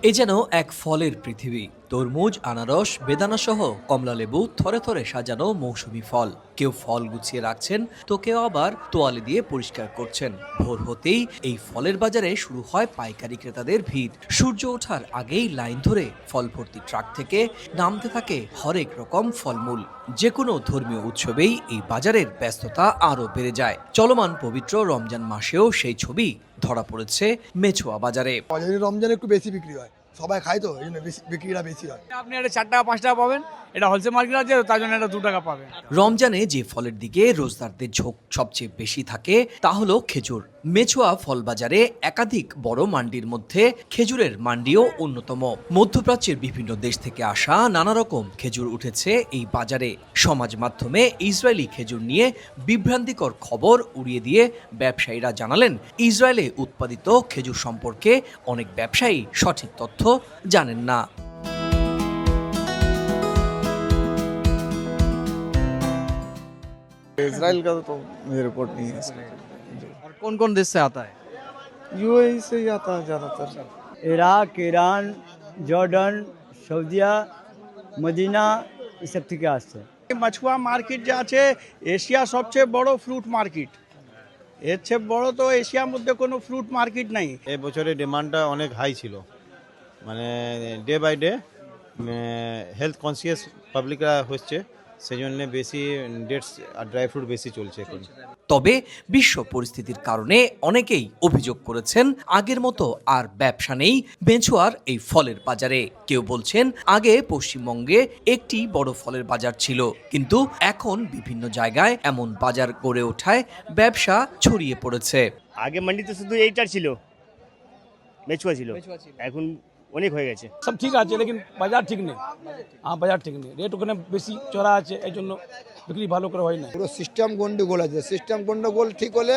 এ যেন এক ফলের পৃথিবী। তরমুজ, আনারস, বেদানা সহ কমলালেবু, থরে থরে সাজানো মৌসুমী ফল। কেউ ফল গুছিয়ে রাখছেন, তো কেউ আবার তোয়ালে দিয়ে পরিষ্কার করছেন। ভোর হতেই এই ফলের বাজারে শুরু হয় পাইকারি ক্রেতাদের ভিড়। সূর্য ওঠার আগেই লাইন ধরে ফল ভর্তি ট্রাক থেকে নামতে থাকে হরেক রকম ফলমূল। যে কোনো ধর্মীয় উৎসবেই এই বাজারের ব্যস্ততা আরও বেড়ে যায়। চলমান পবিত্র রমজান মাসেও সেই ছবি ধরা পড়েছে মেছোয়া বাজারে। রমজানে একটু বেশি বিক্রি হয়, সবাই খায় তো এই জন্য বিক্রিটা বেশি হয়। আপনি এটা 4 টাকা 5 টাকা পাবেন, এটা হোলসেল মার্কেট আছে তার জন্য এটা 2 টাকা পাবেন। রমজানে যে ফলের দিকে রোজদারদের ঝোঁক সবচেয়ে বেশি থাকে তা হলো খেজুর। মেছোয়া ফল বাজারে একাধিক বড় মান্ডির মধ্যে খেজুরের মান্ডিও অন্যতম। মধ্যপ্রাচ্যের বিভিন্ন দেশ থেকে আসা নানা রকম খেজুর উঠেছে এই বাজারে। সমাজ মাধ্যমে ইসরায়েলি খেজুর নিয়ে বিভ্রান্তিকর খবর উড়িয়ে দিয়ে ব্যবসায়ীরা জানালেন, ইসরায়েলে উৎপাদিত খেজুর সম্পর্কে অনেক ব্যবসায়ী সঠিক তথ্য জানেন না। इसराइल का तो मुझे रिपोर्ट नहीं है इसका। और कौन कौन देश से आता है? यूएई से ही आता है ज़्यादातर। इराक, ईरान, जॉर्डन, সৌদিয়া, মদিনা এসব থেকে আসছে। মাছুয়া মার্কেট যে আছে এশিয়া সবচেয়ে বড় ফ্রুট মার্কেট, এর চেয়ে বড় তো এশিয়ার মধ্যে কোনো ফ্রুট মার্কেট নাই। এই বছরের ডিমান্ডটা অনেক হাই ছিল, মানে day by day health conscious পাবলিকরা হচ্ছে, সেই জন্য বেশি ডেটস আর ড্রাই ফ্রুট বেশি চলছে এখন। তবে বিশ্ব পরিস্থিতির কারণে অনেকেই অভিযোগ করেছেন, আগের মতো আর ব্যবসা নেই মেছোয়ার এই ফলের বাজারে। কেউ বলছেন, আগে পশ্চিমবঙ্গে একটি বড় ফলের বাজার ছিল, কিন্তু এখন বিভিন্ন জায়গায় এমন বাজার গড়ে ওঠায় ব্যবসা ছড়িয়ে পড়েছে। আগে মান্ডিতে শুধু এইটা ছিল, মেচুয়া ছিল, এখন অনেক হয়ে গেছে। সব ঠিক আছে, लेकिन বাজার ঠিক নেই। বাজার ঠিক নেই, রেট ওখানে বেশি চড়া আছে, এই জন্য বিক্রি ভালো করে হয় না। পুরো সিস্টেম গন্ডগোল আছে, সিস্টেম গন্ডগোল ঠিক হলে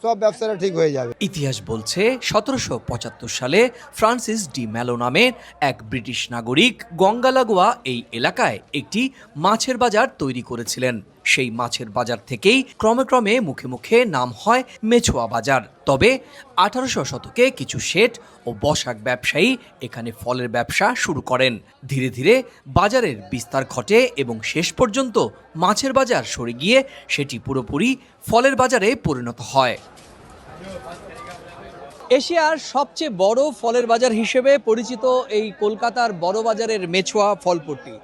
সব ব্যবসাটা ঠিক হয়ে যাবে। ইতিহাস বলছে 1775 সালে ফ্রান্সিস ডি ম্যালো নামে এক ব্রিটিশ নাগরিক গঙ্গা লাগোয়া এই এলাকায় একটি মাছের বাজার তৈরি করেছিলেন। সেই মাছের বাজার থেকেই ক্রমে ক্রমে মুখে মুখে নাম হয় মেছোয়া বাজার। তবে 1800 শতকে কিছু শেঠ ও বসাক ব্যবসায়ী এখানে ফলের ব্যবসা শুরু করেন। ধীরে ধীরে বাজারের বিস্তার ঘটে এবং শেষ পর্যন্ত মাছের বাজার সরে গিয়ে সেটি পুরোপুরি ফলের বাজারে পরিণত হয়। এশিয়ার সবচেয়ে বড় ফলের বাজার হিসেবে পরিচিত এই কলকাতার বড় বাজারের মেছোয়া ফলপট্টি।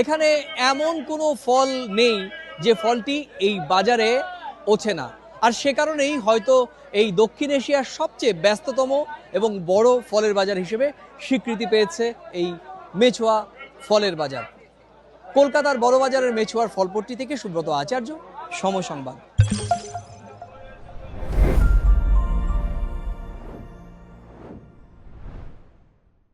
এখানে এমন কোনো ফল নেই যে ফলটি এই বাজারে ওঠে না, আর সে কারণেই হয়তো এই দক্ষিণ এশিয়ার সবচেয়ে ব্যস্ততম এবং বড় ফলের বাজার হিসেবে স্বীকৃতি পেয়েছে এই মেছোয়া ফলের বাজার। কলকাতার বড় বাজারের মেছোয়ার ফলপট্টি থেকে সুব্রত আচার্য, সময় সংবাদ।